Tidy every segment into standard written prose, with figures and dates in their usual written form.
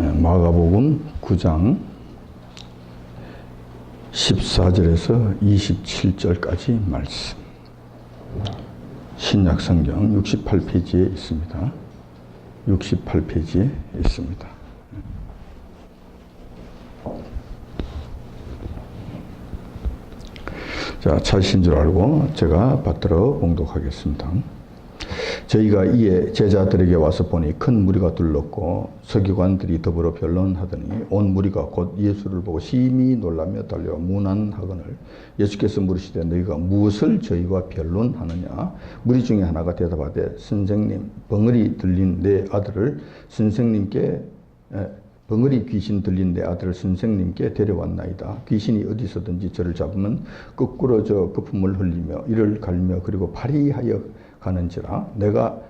마가복음 9장 14절에서 27절까지 말씀. 신약성경 68페이지에 있습니다. 68페이지에 있습니다. 자, 찾으신 줄 알고 제가 받들어 봉독하겠습니다. 저희가 이에 제자들에게 와서 보니 큰 무리가 둘렀고 서기관들이 더불어 변론하더니 온 무리가 곧 예수를 보고 심히 놀라며 달려와 문안하거늘 예수께서 물으시되 너희가 무엇을 저희와 변론하느냐. 무리 중에 하나가 대답하되 선생님, 벙어리 들린 내 아들을 선생님께 벙어리 귀신 들린 내 아들을 선생님께 데려왔나이다. 귀신이 어디서든지 저를 잡으면 거꾸러져 거품을 흘리며 이를 갈며 그리고 파리하여 가는지라. 내가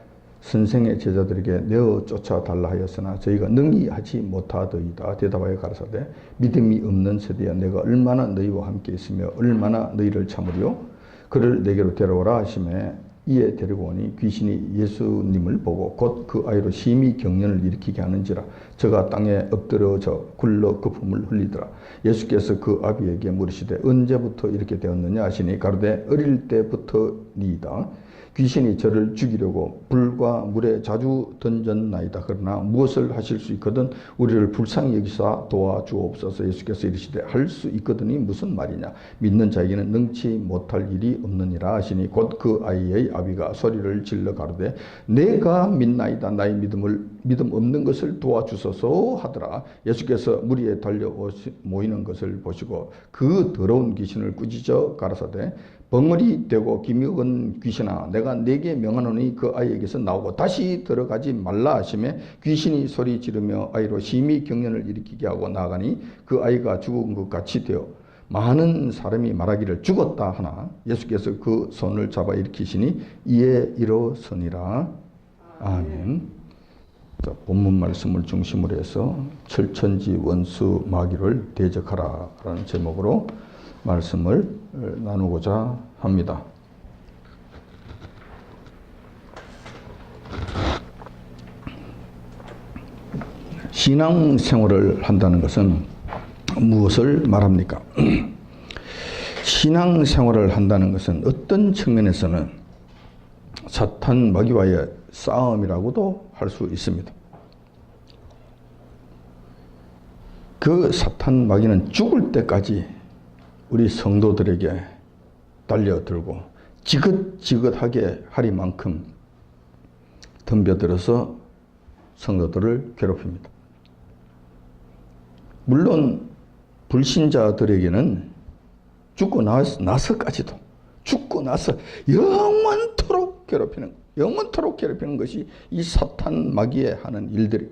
선생의 제자들에게 내어 쫓아달라 하였으나 저희가 능히 하지 못하더이다. 대답하여 가라사대 믿음이 없는 세대야, 내가 얼마나 너희와 함께 있으며 얼마나 너희를 참으리요. 그를 내게로 데려오라 하시매 이에 데리고 오니 귀신이 예수님을 보고 곧 그 아이로 심히 경련을 일으키게 하는지라. 저가 땅에 엎드려져 굴러 거품을 흘리더라. 예수께서 그 아비에게 물으시되 언제부터 이렇게 되었느냐 하시니 가로되 어릴 때부터니이다. 귀신이 저를 죽이려고 불과 물에 자주 던졌나이다. 그러나 무엇을 하실 수 있거든 우리를 불쌍히 여기사 도와주옵소서. 예수께서 이르시되 할 수 있거든이 무슨 말이냐. 믿는 자에게는 능치 못할 일이 없느니라 하시니 곧 그 아이의 아비가 소리를 질러 가로되 내가 믿나이다. 나의 믿음 없는 것을 도와주소서 하더라. 예수께서 무리에 달려 모이는 것을 보시고 그 더러운 귀신을 꾸짖어 가라사대 벙어리 되고 기미은 귀신아, 내가 네게 명하노니 그 아이에게서 나오고 다시 들어가지 말라 하시매 귀신이 소리 지르며 아이로 심히 경련을 일으키게 하고 나가니 그 아이가 죽은 것 같이 되어 많은 사람이 말하기를 죽었다 하나 예수께서 그 손을 잡아 일으키시니 이에 일어서니라. 아멘. 자, 본문 말씀을 중심으로 해서 철천지 원수 마귀를 대적하라 라는 제목으로 말씀을 나누고자 합니다. 신앙생활을 한다는 것은 무엇을 말합니까? 신앙생활을 한다는 것은 어떤 측면에서는 사탄 마귀와의 싸움이라고도 할 수 있습니다. 그 사탄 마귀는 죽을 때까지 우리 성도들에게 달려들고 지긋지긋하게 하리만큼 덤벼들어서 성도들을 괴롭힙니다. 물론 불신자들에게는 죽고 나서까지도 죽고 나서 영원토록 괴롭히는 것이 이 사탄 마귀의 하는 일들이.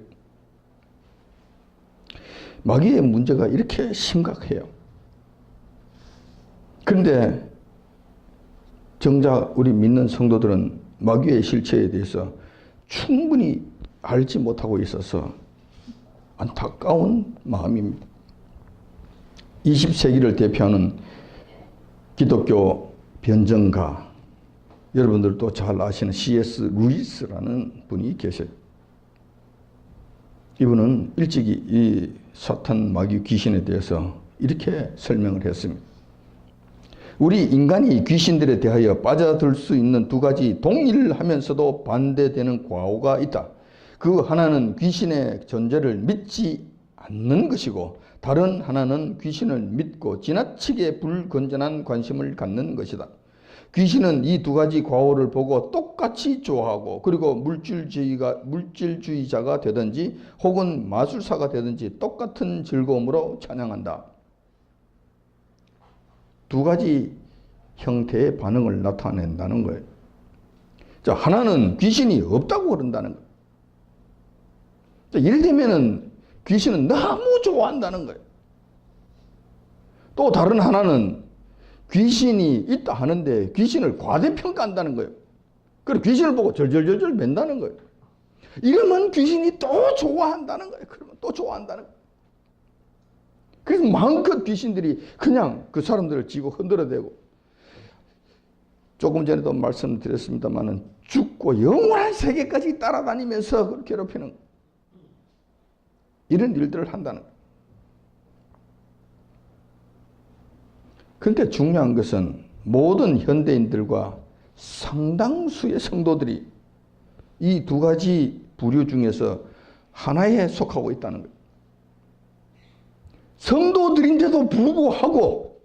마귀의 문제가 이렇게 심각해요. 그런데 정작 우리 믿는 성도들은 마귀의 실체에 대해서 충분히 알지 못하고 있어서 안타까운 마음입니다. 20세기를 대표하는 기독교 변증가, 여러분들도 잘 아시는 C.S. 루이스라는 분이 계세요. 이분은 일찍이 이 사탄 마귀 귀신에 대해서 이렇게 설명을 했습니다. 우리 인간이 귀신들에 대하여 빠져들 수 있는 두 가지 동일하면서도 반대되는 과오가 있다. 그 하나는 귀신의 존재를 믿지 않는 것이고 다른 하나는 귀신을 믿고 지나치게 불건전한 관심을 갖는 것이다. 귀신은 이 두 가지 과오를 보고 똑같이 좋아하고 그리고 물질주의자가 되든지 혹은 마술사가 되든지 똑같은 즐거움으로 찬양한다. 두 가지 형태의 반응을 나타낸다는 거예요. 자, 하나는 귀신이 없다고 그런다는 거예요. 자, 예를 들면은 귀신은 너무 좋아한다는 거예요. 또 다른 하나는 귀신이 있다 하는데 귀신을 과대평가한다는 거예요. 그리고 귀신을 보고 절절절절 맨다는 거예요. 이러면 귀신이 또 좋아한다는 거예요. 그러면 또 좋아한다는 거예요. 그래서 마음껏 귀신들이 그냥 그 사람들을 쥐고 흔들어대고, 조금 전에도 말씀드렸습니다만은 죽고 영원한 세계까지 따라다니면서 괴롭히는 거예요. 이런 일들을 한다는 거예요. 그런데 중요한 것은 모든 현대인들과 상당수의 성도들이 이 두 가지 부류 중에서 하나에 속하고 있다는 거예요. 성도들인데도 불구하고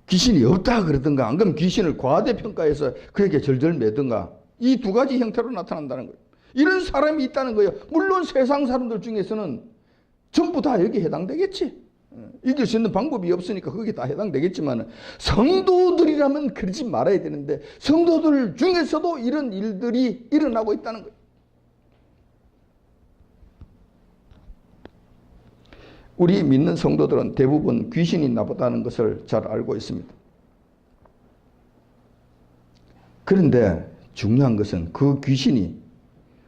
귀신이 없다 그러든가, 안 그러면 귀신을 과대평가해서 그에게 절절매든가, 이 두 가지 형태로 나타난다는 거예요. 이런 사람이 있다는 거예요. 물론 세상 사람들 중에서는 전부 다 여기에 해당되겠지. 이길 수 있는 방법이 없으니까 거기에 다 해당되겠지만, 성도들이라면 그러지 말아야 되는데 성도들 중에서도 이런 일들이 일어나고 있다는 거예요. 우리 믿는 성도들은 대부분 귀신이 나쁘다는 것을 잘 알고 있습니다. 그런데 중요한 것은 그 귀신이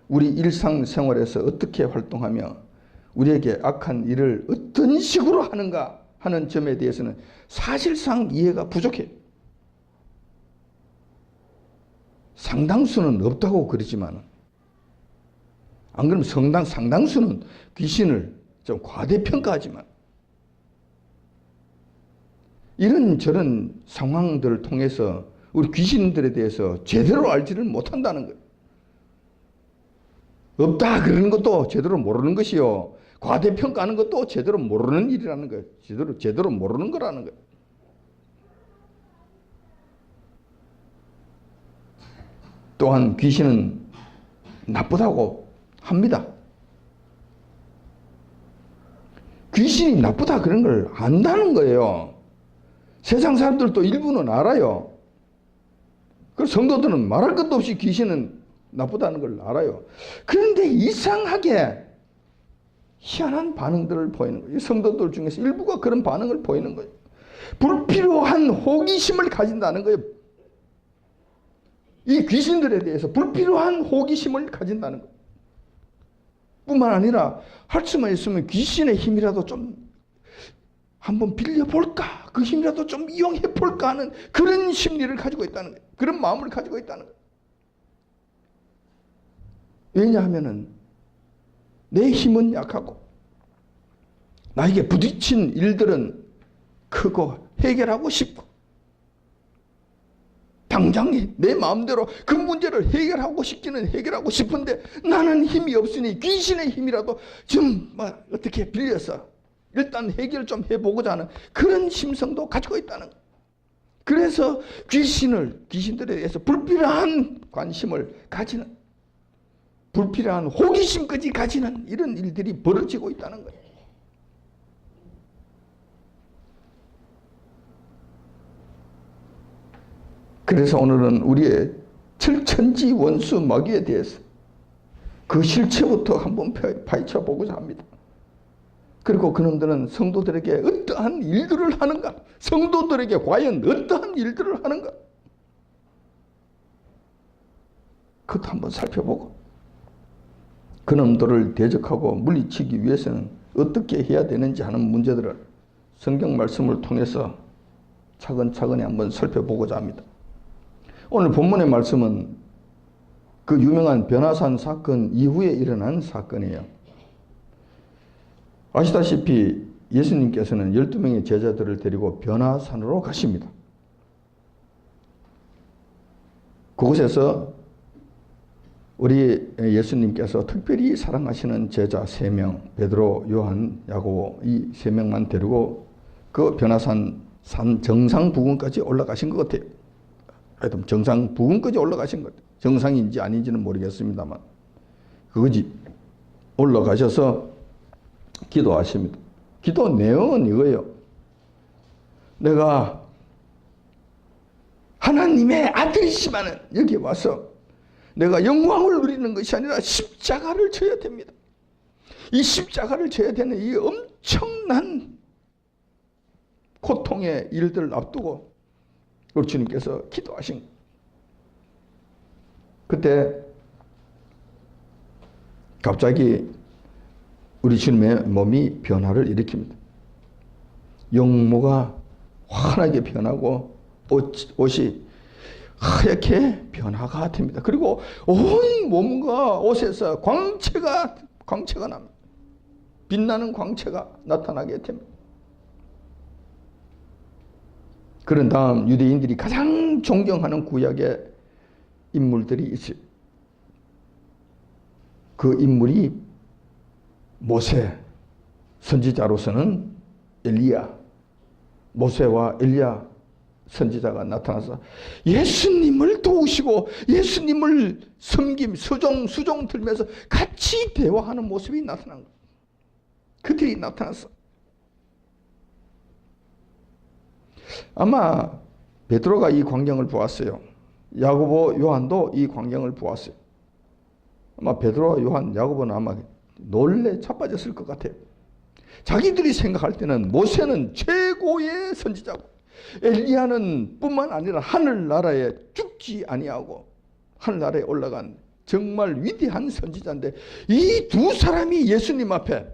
우리 일상생활에서 어떻게 활동하며 우리에게 악한 일을 어떤 식으로 하는가 하는 점에 대해서는 사실상 이해가 부족해요. 상당수는 없다고 그러지만, 안 그러면 상당수는 귀신을 좀 과대평가하지만, 이런저런 상황들을 통해서 우리 귀신들에 대해서 제대로 알지를 못한다는 거예요. 없다 그러는 것도 제대로 모르는 것이요, 과대평가하는 것도 제대로 모르는 일이라는 거예요. 제대로 모르는 거라는 거예요. 또한 귀신은 나쁘다고 합니다. 귀신이 나쁘다 그런 걸 안다는 거예요. 세상 사람들도 일부는 알아요. 그 성도들은 말할 것도 없이 귀신은 나쁘다는 걸 알아요. 그런데 이상하게 희한한 반응들을 보이는 거예요. 성도들 중에서 일부가 그런 반응을 보이는 거예요. 불필요한 호기심을 가진다는 거예요. 이 귀신들에 대해서 불필요한 호기심을 가진다는 거예요. 뿐만 아니라 할 수만 있으면 귀신의 힘이라도 좀 한번 빌려볼까, 그 힘이라도 좀 이용해볼까 하는 그런 심리를 가지고 있다는 거예요. 그런 마음을 가지고 있다는 거예요. 왜냐하면 내 힘은 약하고 나에게 부딪힌 일들은 크고 해결하고 싶고, 당장 내 마음대로 그 문제를 해결하고 싶기는 해결하고 싶은데 나는 힘이 없으니 귀신의 힘이라도 좀 어떻게 빌려서 일단 해결 좀 해보고자 하는 그런 심성도 가지고 있다는 거예요. 그래서 귀신들에 대해서 불필요한 관심을 가지는, 불필요한 호기심까지 가지는 이런 일들이 벌어지고 있다는 거예요. 그래서 오늘은 우리의 철천지 원수 마귀에 대해서 그 실체부터 한번 파헤쳐 보고자 합니다. 그리고 그놈들은 성도들에게 어떠한 일들을 하는가? 성도들에게 과연 어떠한 일들을 하는가? 그것도 한번 살펴보고, 그놈들을 대적하고 물리치기 위해서는 어떻게 해야 되는지 하는 문제들을 성경 말씀을 통해서 차근차근히 한번 살펴보고자 합니다. 오늘 본문의 말씀은 그 유명한 변화산 사건 이후에 일어난 사건이에요. 아시다시피 예수님께서는 12명의 제자들을 데리고 변화산으로 가십니다. 그곳에서 우리 예수님께서 특별히 사랑하시는 제자 3명, 베드로, 요한, 야고보, 이 3명만 데리고 그 변화산 정상 부근까지 올라가신 것 같아요. 하여튼 정상 부근까지 올라가신 것 같아요. 정상인지 아닌지는 모르겠습니다만 그거지. 올라가셔서 기도하십니다. 기도 내용은 이거예요. 내가 하나님의 아들이시만은 여기 와서 내가 영광을 누리는 것이 아니라 십자가를 져야 됩니다. 이 십자가를 져야 되는 이 엄청난 고통의 일들을 앞두고 우리 주님께서 기도하신 거예요. 그때 갑자기 우리 주님의 몸이 변화를 일으킵니다. 용모가 환하게 변하고 옷이 하얗게 변화가 됩니다. 그리고 온 몸과 옷에서 광채가 납니다. 빛나는 광채가 나타나게 됩니다. 그런 다음 유대인들이 가장 존경하는 구약의 인물들이 있어요. 그 인물이 모세, 선지자로서는 엘리야, 모세와 엘리야 선지자가 나타나서 예수님을 도우시고 예수님을 섬김, 수종 들면서 같이 대화하는 모습이 나타난 거예요. 그들이 나타났어. 아마 베드로가 이 광경을 보았어요. 야고보, 요한도 이 광경을 보았어요. 아마 베드로와 요한, 야고보는 아마 놀래 자빠졌을 것 같아요. 자기들이 생각할 때는 모세는 최고의 선지자고 엘리야는 뿐만 아니라 하늘나라에 죽지 아니하고 하늘나라에 올라간 정말 위대한 선지자인데 이 두 사람이 예수님 앞에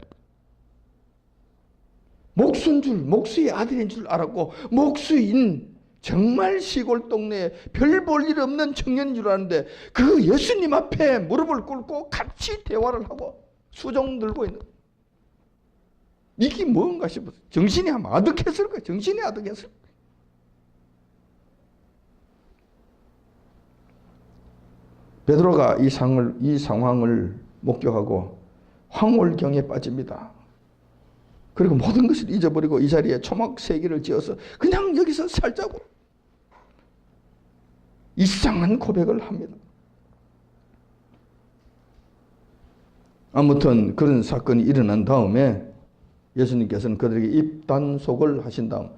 목수의 아들인 줄 알았고 목수인 정말 시골 동네에 별 볼 일 없는 청년인 줄 알았는데 그 예수님 앞에 무릎을 꿇고 같이 대화를 하고 수종 들고 있는 거예요. 이게 뭔가 싶어서 정신이 아마 아득했을 거예요. 정신이 아득했을 거예요. 베드로가 이 상황을 목격하고 황홀경에 빠집니다. 그리고 모든 것을 잊어버리고 이 자리에 초막 3개를 지어서 그냥 여기서 살자고 이상한 고백을 합니다. 아무튼 그런 사건이 일어난 다음에 예수님께서는 그들에게 입단속을 하신 다음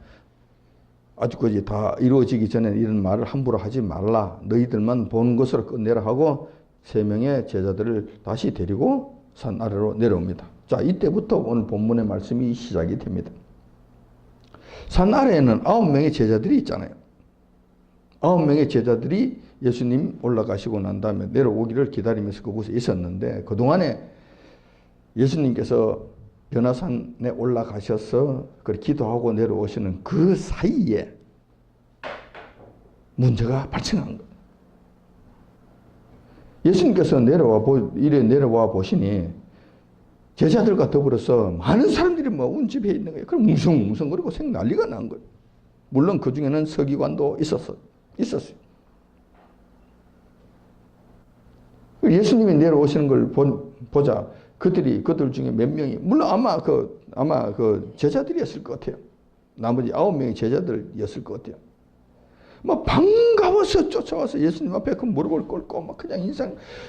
아직까지 다 이루어지기 전에 이런 말을 함부로 하지 말라. 너희들만 보는 것으로 끝내라 하고 3명의 제자들을 다시 데리고 산 아래로 내려옵니다. 자, 이때부터 오늘 본문의 말씀이 시작이 됩니다. 산 아래에는 9명의 제자들이 있잖아요. 9명의 제자들이 예수님 올라가시고 난 다음에 내려오기를 기다리면서 그곳에 있었는데 그동안에 예수님께서 변화산에 올라가셔서 기도하고 내려오시는 그 사이에 문제가 발생한 거예요. 예수님께서 내려와 보시니 제자들과 더불어서 많은 사람들이 운집해 있는 거예요. 그럼 뭉성뭉성거리고 난리가 난 거예요. 물론 그 중에는 서기관도 있었어요. 예수님이 내려오시는 걸 보자. 그들 중에 몇 명이 물론 아마 그 제자들이었을 것 같아요. 나머지 9명의 제자들이었을 것 같아요. 반가워서 쫓아와서 예수님 앞에 그 무릎을 꿇고 그냥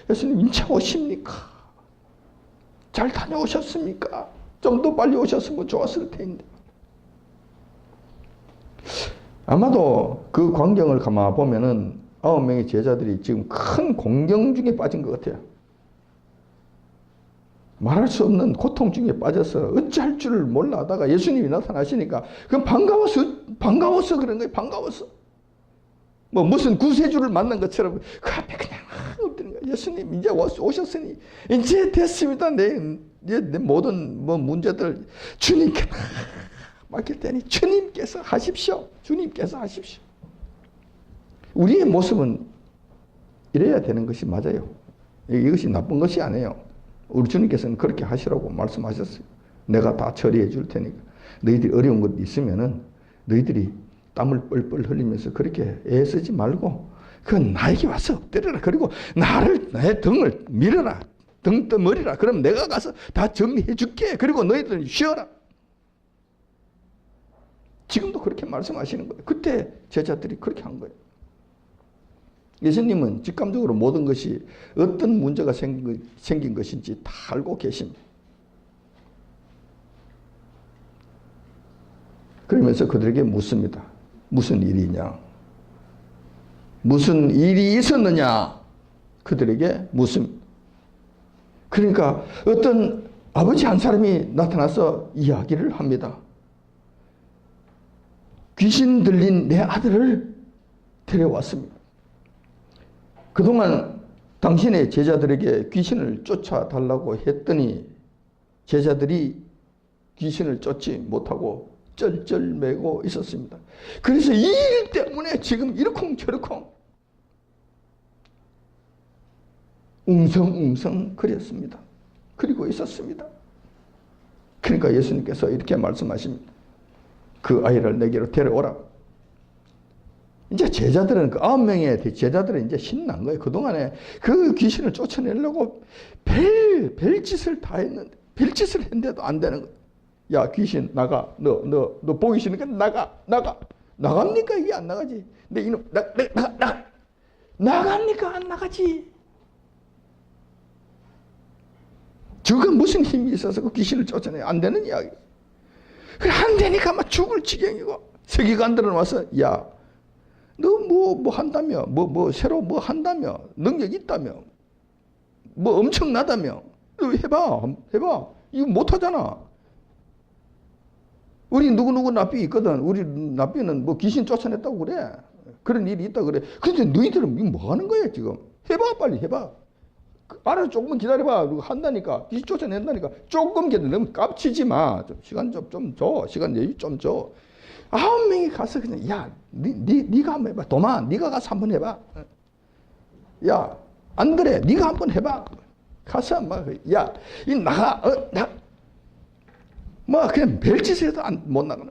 예수님 인차 오십니까? 잘 다녀오셨습니까? 좀 더 빨리 오셨으면 좋았을 텐데. 아마도 그 광경을 가만 보면은 9명의 제자들이 지금 큰 공경 중에 빠진 것 같아요. 말할 수 없는 고통 중에 빠져서 어찌할 줄을 몰라 하다가 예수님이 나타나시니까 그건 반가워서 그런 거예요. 반가워서. 무슨 구세주를 만난 것처럼 그 앞에 그냥 엎드리는 거예요. 예수님 이제 오셨으니 이제 됐습니다. 내 모든 문제들 주님께 맡길 테니 주님께서 하십시오. 주님께서 하십시오. 우리의 모습은 이래야 되는 것이 맞아요. 이것이 나쁜 것이 아니에요. 우리 주님께서는 그렇게 하시라고 말씀하셨어요. 내가 다 처리해 줄 테니까. 너희들이 어려운 것 있으면은 너희들이 땀을 뻘뻘 흘리면서 그렇게 애쓰지 말고 그건 나에게 와서 엎드려라. 그리고 내 등을 밀어라. 등 떠머리라. 그럼 내가 가서 다 정리해 줄게. 그리고 너희들은 쉬어라. 지금도 그렇게 말씀하시는 거예요. 그때 제자들이 그렇게 한 거예요. 예수님은 직감적으로 모든 것이 어떤 문제가 생긴 것인지 다 알고 계십니다. 그러면서 그들에게 묻습니다. 무슨 일이냐? 무슨 일이 있었느냐? 그들에게 묻습니다. 그러니까 어떤 아버지 한 사람이 나타나서 이야기를 합니다. 귀신 들린 내 아들을 데려왔습니다. 그동안 당신의 제자들에게 귀신을 쫓아달라고 했더니 제자들이 귀신을 쫓지 못하고 쩔쩔매고 있었습니다. 그래서 이 일 때문에 지금 이러쿵저러쿵 웅성웅성 그렸습니다. 그리고 있었습니다. 그러니까 예수님께서 이렇게 말씀하십니다. 그 아이를 내게로 데려오라. 이제 제자들은 그 9명의 제자들은 이제 신난 거예요. 그동안에 그 귀신을 쫓아내려고 별짓을 다 했는데, 별짓을 했는데도 안 되는 거예요. 야, 귀신 나가. 너 보기 싫으니까 나가. 나갑니까? 이게 안 나가지. 근데 이놈 나갑니까? 안 나가지. 저거 무슨 힘이 있어서 그 귀신을 쫓아내야 안 되는 이야기. 그래, 안 되니까 막 죽을 지경이고, 서기관들은 와서, 야, 너 뭐 한다며? 새로 뭐 한다며? 능력 있다며? 뭐 엄청나다며? 너 해봐. 이거 못하잖아. 우리 누구 납비 있거든. 우리 납비는 뭐 귀신 쫓아냈다고 그래. 그런 일이 있다 그래. 근데 너희들은 이거 뭐 하는 거야, 지금? 해봐, 빨리 해봐. 알아서 조금만 기다려봐. 한다니까. 귀신 쫓아낸다니까. 조금 기다려. 너무 깝치지 마. 시간 좀 줘. 시간 여유 좀 줘. 9명이 가서 그냥, 야, 네가 한번 해봐. 도마, 네가 가서 한번 해봐. 야, 안 그래. 네가 한번 해봐. 가서 막, 야, 이 나가. 뭐 그냥 별짓을 해도 못 나가는.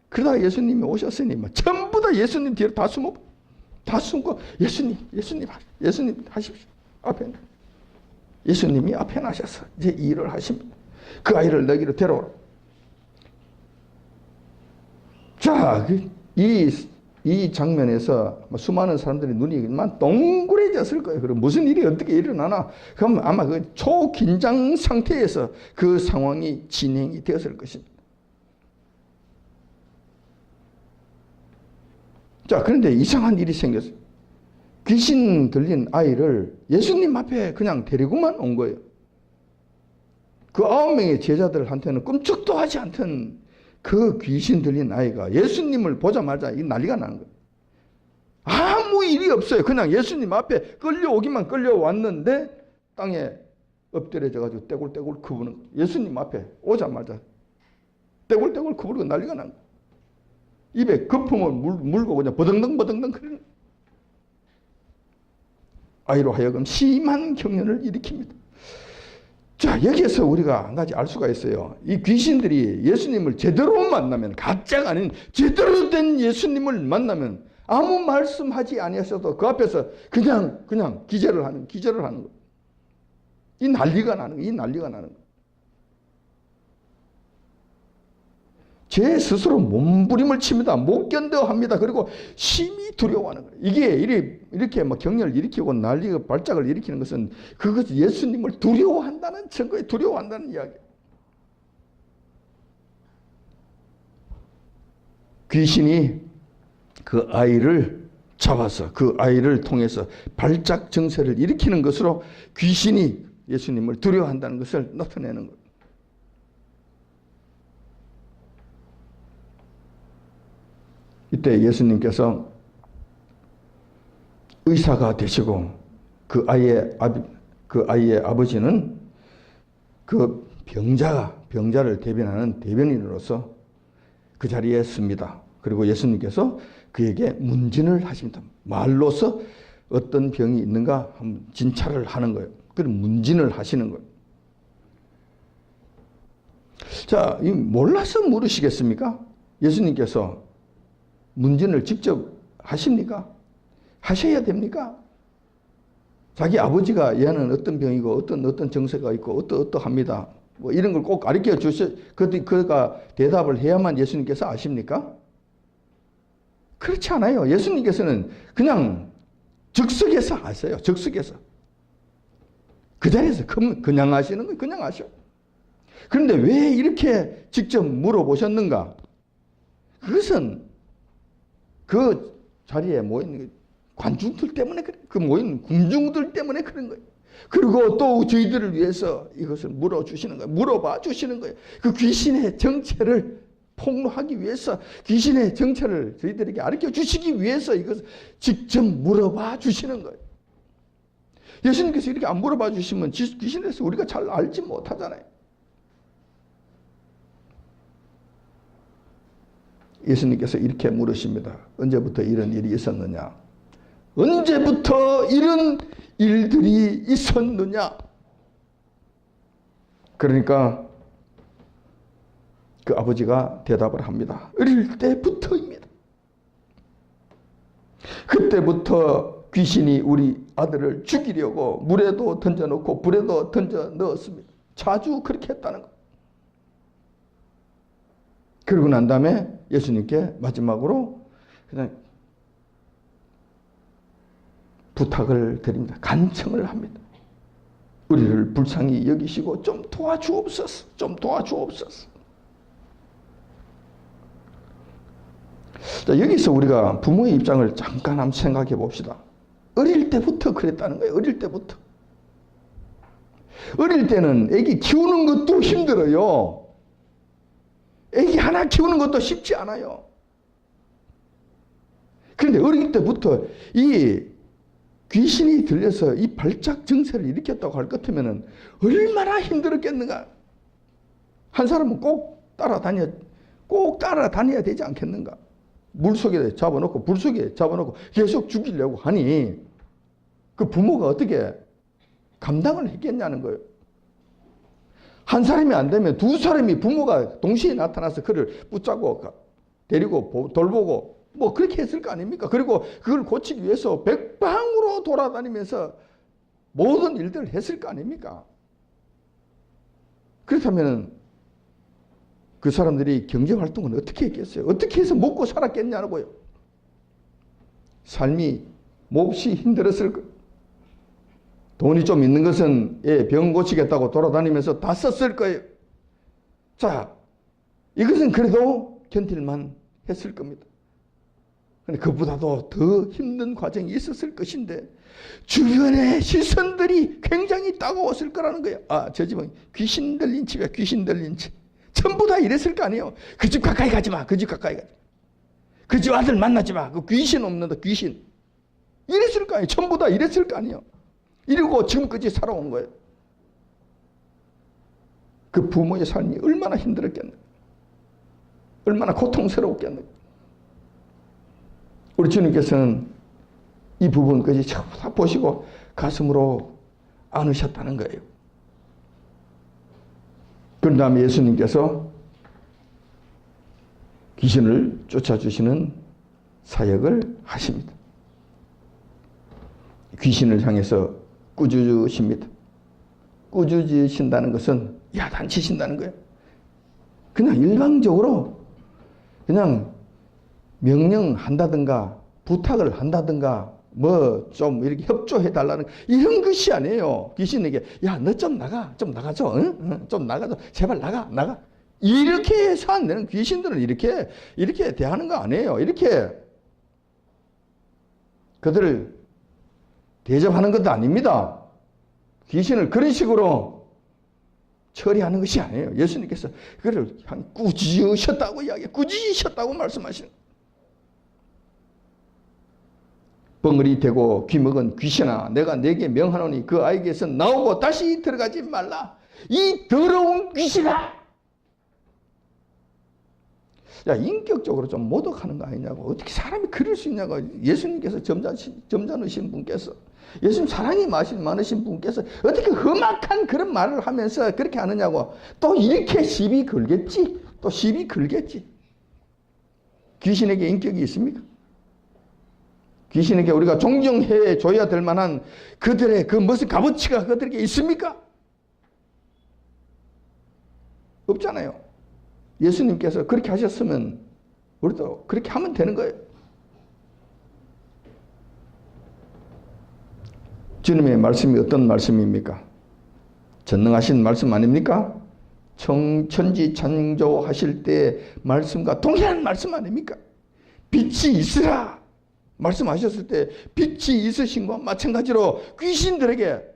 그러다가 예수님이 오셨으니 뭐 전부 다 예수님 뒤로 다 숨고 예수님 하십시오. 앞에 예수님이 앞에 나셔서 이제 일을 하십니다. 그 아이를 너기로 데려오라. 자, 이 장면에서 수많은 사람들이 눈이 동그래졌을 거예요. 그럼 무슨 일이 어떻게 일어나나? 그럼 아마 그 초긴장 상태에서 그 상황이 진행이 되었을 것입니다. 자, 그런데 이상한 일이 생겼어요. 귀신 들린 아이를 예수님 앞에 그냥 데리고만 온 거예요. 그 9명의 제자들한테는 꿈쩍도 하지 않던 그 귀신 들린 아이가 예수님을 보자마자 이 난리가 나는 거예요. 아무 일이 없어요. 그냥 예수님 앞에 끌려오기만 끌려왔는데 땅에 엎드려져가지고 떼굴떼굴 구부는 거예요. 예수님 앞에 오자마자 떼굴떼굴 구부르고 난리가 난 거예요. 입에 거품을 물고 그냥 버덩덩 그러는 거예요. 아이로 하여금 심한 경련을 일으킵니다. 자, 여기에서 우리가 한 가지 알 수가 있어요. 이 귀신들이 예수님을 제대로 만나면, 가짜가 아닌 제대로 된 예수님을 만나면 아무 말씀하지 아니하셔도 그 앞에서 그냥 기절을 하는 거예요. 이 난리가 나는 거예요. 제 스스로 몸부림을 칩니다. 못 견뎌 합니다. 그리고 심히 두려워하는 거예요. 이게 이렇게 막 경련을 일으키고 난리가 발작을 일으키는 것은 그것이 예수님을 두려워한다는 증거에 두려워한다는 이야기. 귀신이 그 아이를 잡아서 그 아이를 통해서 발작 증세를 일으키는 것으로 귀신이 예수님을 두려워한다는 것을 나타내는 거예요. 이때 예수님께서 의사가 되시고 그 아이의 아버지는 그 병자를 대변하는 대변인으로서 그 자리에 씁니다. 그리고 예수님께서 그에게 문진을 하십니다. 말로서 어떤 병이 있는가 한번 진찰을 하는 거예요. 그럼 문진을 하시는 거예요. 자, 몰라서 물으시겠습니까? 예수님께서 문진을 직접 하십니까? 하셔야 됩니까? 자기 아버지가 얘는 어떤 병이고 어떤 정세가 있고 어떠합니다. 뭐 이런 걸 꼭 가르쳐 그가 대답을 해야만 예수님께서 아십니까? 그렇지 않아요. 예수님께서는 그냥 즉석에서 아세요. 즉석에서. 그 자리에서 그냥 하시는 건 그냥 하셔. 그런데 왜 이렇게 직접 물어보셨는가? 그것은 그 자리에 모인 관중들 때문에 그래. 그 모인 군중들 때문에 그런 거예요. 그리고 또 저희들을 위해서 이것을 물어주시는 거예요. 물어봐 주시는 거예요. 그 귀신의 정체를 폭로하기 위해서, 귀신의 정체를 저희들에게 가르쳐 주시기 위해서 이것을 직접 물어봐 주시는 거예요. 예수님께서 이렇게 안 물어봐 주시면 귀신에 대해서 우리가 잘 알지 못하잖아요. 예수님께서 이렇게 물으십니다. 언제부터 이런 일이 있었느냐? 언제부터 이런 일들이 있었느냐? 그러니까 그 아버지가 대답을 합니다. 어릴 때부터입니다. 그때부터 귀신이 우리 아들을 죽이려고 물에도 던져놓고 불에도 던져 넣었습니다. 자주 그렇게 했다는 것. 그러고 난 다음에 예수님께 마지막으로 그냥 부탁을 드립니다. 간청을 합니다. 우리를 불쌍히 여기시고 좀 도와주옵소서. 좀 도와주옵소서. 자, 여기서 우리가 부모의 입장을 잠깐 한번 생각해 봅시다. 어릴 때부터 그랬다는 거예요. 어릴 때부터. 어릴 때는 애기 키우는 것도 힘들어요. 애기 하나 키우는 것도 쉽지 않아요. 그런데 어릴 때부터 이 귀신이 들려서 이 발작 증세를 일으켰다고 할 것 같으면 얼마나 힘들었겠는가. 한 사람은 꼭 따라다녀야 되지 않겠는가. 물속에 잡아놓고 불 속에 잡아놓고 계속 죽이려고 하니 그 부모가 어떻게 감당을 했겠냐는 거예요. 한 사람이 안 되면 두 사람이 부모가 동시에 나타나서 그를 붙잡고 데리고 돌보고 뭐 그렇게 했을 거 아닙니까? 그리고 그걸 고치기 위해서 백방으로 돌아다니면서 모든 일들을 했을 거 아닙니까? 그렇다면 그 사람들이 경제활동은 어떻게 했겠어요? 어떻게 해서 먹고 살았겠냐고요. 삶이 몹시 힘들었을 거예요. 돈이 좀 있는 것은 병 고치겠다고 돌아다니면서 다 썼을 거예요. 자, 이것은 그래도 견딜만 했을 겁니다. 근데 그보다도 더 힘든 과정이 있었을 것인데 주변의 시선들이 굉장히 따가웠을 거라는 거예요. 아, 저 집은 귀신 들린 집이야. 귀신 들린 집. 전부 다 이랬을 거 아니에요. 그 집 가까이 가지 마. 그 집 가까이 가지 마. 그 집 아들 만나지 마. 그 귀신 없는다. 귀신. 이랬을 거 아니에요. 전부 다 이랬을 거 아니에요. 이러고 지금까지 살아온 거예요. 그 부모의 삶이 얼마나 힘들었겠나. 얼마나 고통스러웠겠나. 우리 주님께서는 이 부분까지 전부 다 보시고 가슴으로 안으셨다는 거예요. 그런 다음에 예수님께서 귀신을 쫓아주시는 사역을 하십니다. 귀신을 향해서 꾸짖으십니다. 꾸짖으신다는 것은 야단치신다는 거예요. 그냥 일방적으로 그냥 명령한다든가 부탁을 한다든가 뭐 좀 이렇게 협조해 달라는 이런 것이 아니에요. 귀신에게 야, 너 좀 나가, 좀 나가줘, 응? 좀 나가줘, 제발 나가. 이렇게 해서 안 되는 귀신들은 이렇게 대하는 거 아니에요. 이렇게 그들을 대접하는 것도 아닙니다. 귀신을 그런 식으로 처리하는 것이 아니에요. 예수님께서 그를 꾸짖으셨다고 꾸짖으셨다고 말씀하시는. 벙어리 대고 귀먹은 귀신아, 내가 네게 명하노니 그 아이에게서 나오고 다시 들어가지 말라. 이 더러운 귀신아. 야, 인격적으로 좀 모독하는 거 아니냐고. 어떻게 사람이 그럴 수 있냐고. 예수님께서 점잖으신 분께서, 예수님 사랑이 많으신 분께서 어떻게 험악한 그런 말을 하면서 그렇게 하느냐고. 또 이렇게 시비 걸겠지. 또 시비 걸겠지. 귀신에게 인격이 있습니까? 귀신에게 우리가 존경해 줘야 될 만한 그들의 그 무슨 값어치가 그들에게 있습니까? 없잖아요. 예수님께서 그렇게 하셨으면 우리도 그렇게 하면 되는 거예요. 주님의 말씀이 어떤 말씀입니까? 전능하신 말씀 아닙니까? 천지 창조하실 때 말씀과 동일한 말씀 아닙니까? 빛이 있으라 말씀하셨을 때 빛이 있으신 것과 마찬가지로 귀신들에게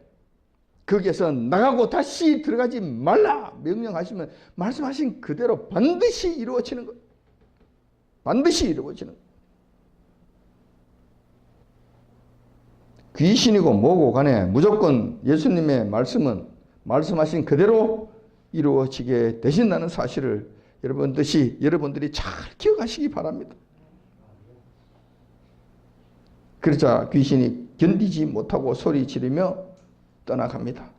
거기에서 나가고 다시 들어가지 말라 명령하시면 말씀하신 그대로 반드시 이루어지는 것. 반드시 이루어지는 것. 귀신이고 뭐고 간에 무조건 예수님의 말씀은 말씀하신 그대로 이루어지게 되신다는 사실을 여러분들이 잘 기억하시기 바랍니다. 그러자 귀신이 견디지 못하고 소리 지르며 떠나갑니다.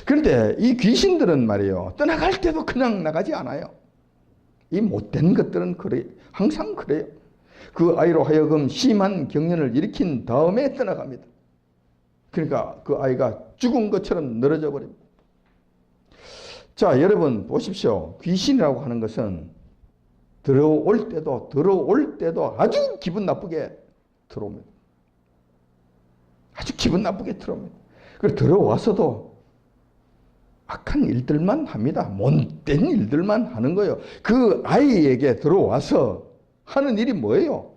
그런데 이 귀신들은 말이에요. 떠나갈 때도 그냥 나가지 않아요. 이 못된 것들은 그래, 항상 그래요. 그 아이로 하여금 심한 경련을 일으킨 다음에 떠나갑니다. 그러니까 그 아이가 죽은 것처럼 늘어져 버립니다. 자, 여러분 보십시오. 귀신이라고 하는 것은 들어올 때도 아주 기분 나쁘게 들어옵니다. 아주 기분 나쁘게 들어옵니다. 그리고 들어와서도 악한 일들만 합니다. 못된 일들만 하는 거예요. 그 아이에게 들어와서 하는 일이 뭐예요?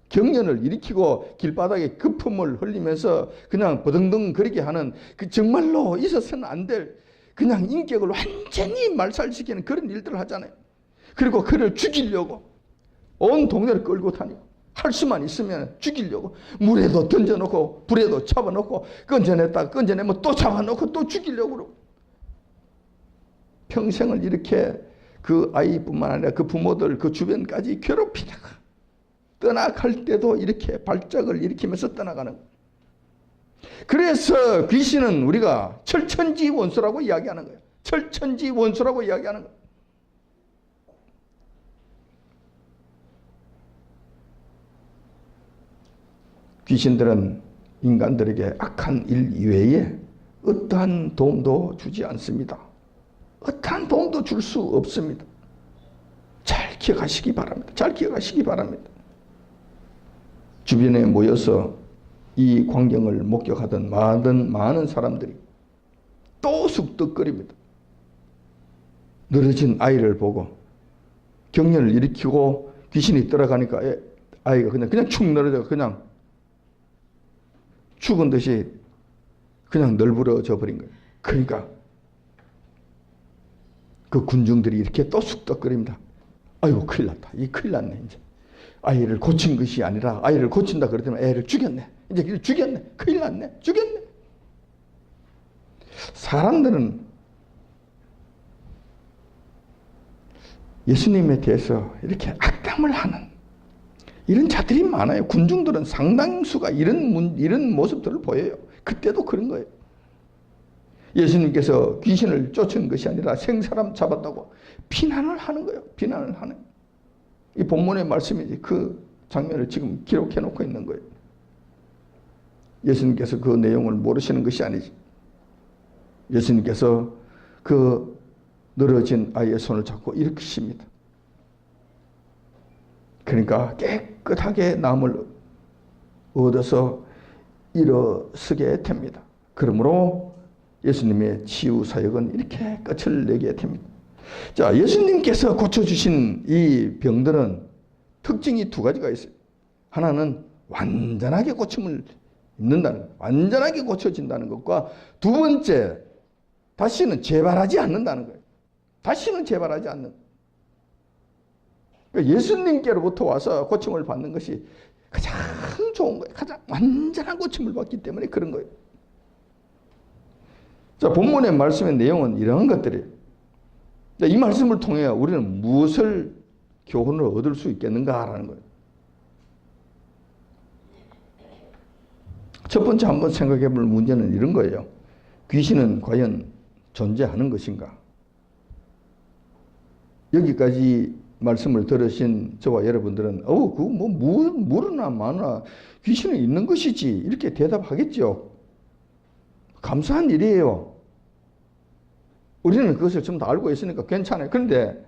경련을 일으키고 길바닥에 거품을 흘리면서 그냥 버등등거리게 하는 그 정말로 있어서는 안 될 그냥 인격을 완전히 말살시키는 그런 일들을 하잖아요. 그리고 그를 죽이려고 온 동네를 끌고 다니고 할 수만 있으면 죽이려고 물에도 던져놓고 불에도 잡아놓고 건져내면 또 잡아놓고 또 죽이려고 그러고 평생을 이렇게 그 아이뿐만 아니라 그 부모들 그 주변까지 괴롭히다가 떠나갈 때도 이렇게 발작을 일으키면서 떠나가는 거예요. 그래서 귀신은 우리가 철천지 원수라고 이야기하는 거예요. 철천지 원수라고 이야기하는 거예요. 귀신들은 인간들에게 악한 일 이외에 어떠한 도움도 주지 않습니다. 어떠한 도움도 줄 수 없습니다. 잘 기억하시기 바랍니다. 잘 기억하시기 바랍니다. 주변에 모여서 이 광경을 목격하던 많은 사람들이 또 쑥덕거립니다. 늘어진 아이를 보고 경련을 일으키고 귀신이 들어가니까 아이가 그냥 축 늘어져 그냥 죽은 듯이 그냥 널브러져 버린 거예요. 그러니까 그 군중들이 이렇게 또 쑥덕거립니다. 아이고 큰일 났다. 이 큰일 났네. 이제 아이를 고친 것이 아니라 아이를 고친다 그러더니 애를 죽였네. 이제 죽였네. 큰일 났네. 죽였네. 사람들은 예수님에 대해서 이렇게 악담을 하는 이런 자들이 많아요. 군중들은 상당수가 이런 모습들을 보여요. 그때도 그런 거예요. 예수님께서 귀신을 쫓은 것이 아니라 생사람 잡았다고 비난을 하는 거예요. 비난을 하는. 이 본문의 말씀이지 그 장면을 지금 기록해 놓고 있는 거예요. 예수님께서 그 내용을 모르시는 것이 아니지. 예수님께서 그 늘어진 아이의 손을 잡고 일으키십니다. 그러니까 깨끗하게 남을 얻어서 일어서게 됩니다. 그러므로 예수님의 치유 사역은 이렇게 끝을 내게 됩니다. 자, 예수님께서 고쳐주신 이 병들은 특징이 두 가지가 있어요. 하나는 완전하게 고침을 입는다는 것, 완전하게 고쳐진다는 것과 두 번째, 다시는 재발하지 않는다는 거예요. 다시는 재발하지 않는. 그러니까 예수님께로부터 와서 고침을 받는 것이 가장 좋은 거예요. 가장 완전한 고침을 받기 때문에 그런 거예요. 자, 본문의 말씀의 내용은 이런 것들이에요. 이 말씀을 통해 우리는 무엇을 교훈을 얻을 수 있겠는가라는 거예요. 첫 번째 한번 생각해 볼 문제는 이런 거예요. 귀신은 과연 존재하는 것인가? 여기까지 말씀을 들으신 저와 여러분들은 무르나 마나 귀신은 있는 것이지 이렇게 대답하겠죠. 감사한 일이에요. 우리는 그것을 좀 다 알고 있으니까 괜찮아요. 그런데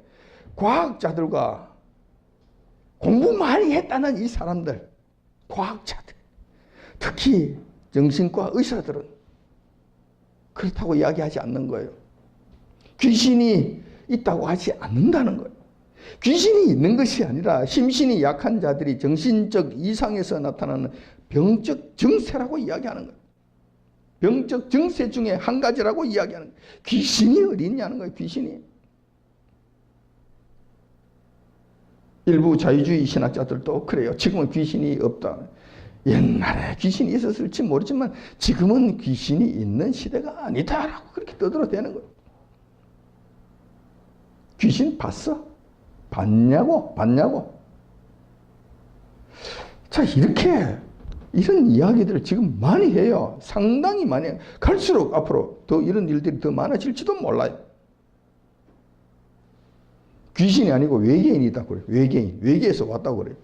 과학자들과 공부 많이 했다는 이 사람들, 과학자들, 특히 정신과 의사들은 그렇다고 이야기하지 않는 거예요. 귀신이 있다고 하지 않는다는 거예요. 귀신이 있는 것이 아니라 심신이 약한 자들이 정신적 이상에서 나타나는 병적 증세라고 이야기하는 거예요. 병적 증세 중에 한 가지라고 이야기하는 거예요. 귀신이 어디 있냐는 거예요. 귀신이. 일부 자유주의 신학자들도 그래요. 지금은 귀신이 없다. 옛날에 귀신이 있었을지 모르지만 지금은 귀신이 있는 시대가 아니다라고 그렇게 떠들어대는 거예요. 귀신 봤어? 봤냐고? 자, 이렇게 이런 이야기들을 지금 많이 해요. 상당히 많이 해요. 갈수록 앞으로 더 이런 일들이 더 많아질지도 몰라요. 귀신이 아니고 외계인이다 그래요. 외계인. 외계에서 왔다고 그래요.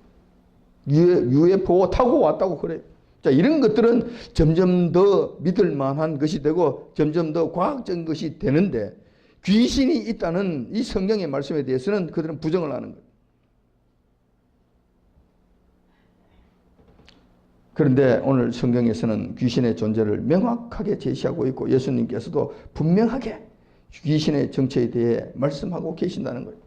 UFO 타고 왔다고 그래요. 자, 이런 것들은 점점 더 믿을 만한 것이 되고 점점 더 과학적인 것이 되는데 귀신이 있다는 이 성경의 말씀에 대해서는 그들은 부정을 하는 거예요. 그런데 오늘 성경에서는 귀신의 존재를 명확하게 제시하고 있고 예수님께서도 분명하게 귀신의 정체에 대해 말씀하고 계신다는 거예요.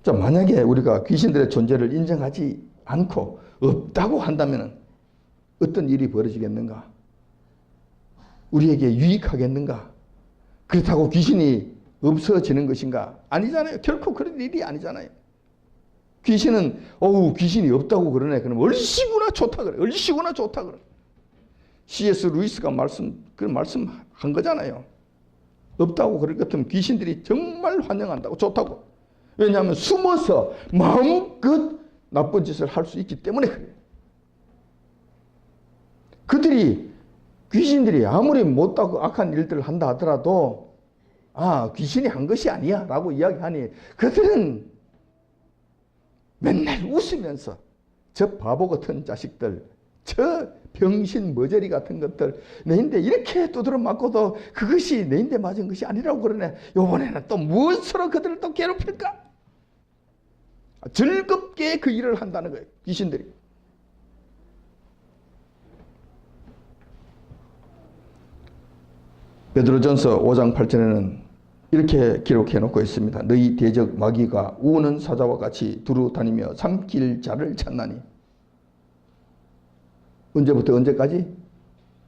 자, 만약에 우리가 귀신들의 존재를 인정하지 않고 없다고 한다면 어떤 일이 벌어지겠는가? 우리에게 유익하겠는가? 그렇다고 귀신이 없어지는 것인가? 아니잖아요. 결코 그런 일이 아니잖아요. 귀신은 귀신이 없다고 그러네. 그럼 얼씨구나 좋다 그래. 얼씨구나 좋다 그래. C.S. 루이스가 그런 말씀한 거잖아요. 없다고 그럴 것 같으면 귀신들이 정말 환영한다고 좋다고. 왜냐하면 숨어서 마음껏 나쁜 짓을 할 수 있기 때문에 그래요. 귀신들이 아무리 못하고 악한 일들을 한다 하더라도 귀신이 한 것이 아니야 라고 이야기하니 그들은 맨날 웃으면서 저 바보 같은 자식들, 저 병신 머저리 같은 것들 내인데 이렇게 두드려 맞고도 그것이 내인데 맞은 것이 아니라고 그러네. 이번에는 또 무엇으로 그들을 또 괴롭힐까? 즐겁게 그 일을 한다는 거예요. 귀신들이. 베드로전서 5장 8절에는 이렇게 기록해 놓고 있습니다. 너희 대적 마귀가 우는 사자와 같이 두루 다니며 삼킬 자를 찾나니. 언제부터 언제까지?